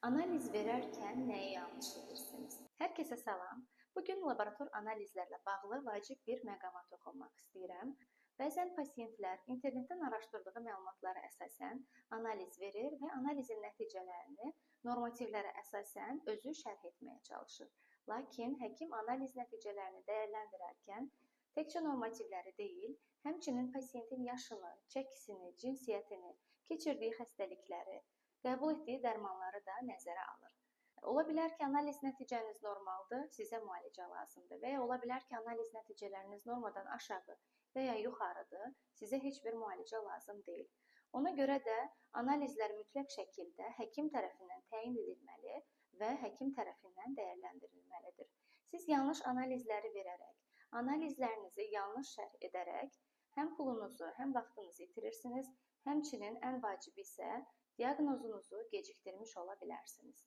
Analiz verərkən nəyi yanlış edirsiniz? Hər kəsə salam. Bugün laborator analizlərlə bağlı vacib bir məqama toxunmaq istəyirəm. Bəzən pasientlər internetdən araşdırdığı məlumatlara əsasən analiz verir və analizin nəticələrini normativlərə əsasən özü şərh etməyə çalışır. Lakin həkim analiz nəticələrini dəyərləndirərkən təkcə normativləri deyil, həmçinin pasientin yaşını, çəkisini, cinsiyyətini, keçirdiyi xəstəlikləri, qəbul etdiyi dərmanları da nəzərə alır. Ola bilər ki, analiz nəticəniz normaldır, sizə müalicə lazımdır və ya ola bilər ki, analiz nəticələriniz normadan aşağı və ya yuxarıdır, sizə heç bir müalicə lazım deyil. Ona görə də analizlər mütləq şəkildə həkim tərəfindən təyin edilməli və həkim tərəfindən dəyərləndirilməlidir. Siz yanlış analizləri verərək, analizlərinizi yanlış şərh edərək həm pulunuzu, həm vaxtınızı itirirsiniz, həmçinin ən vacibi isə diaqnozunuzu gecikdirmiş ola bilərsiniz.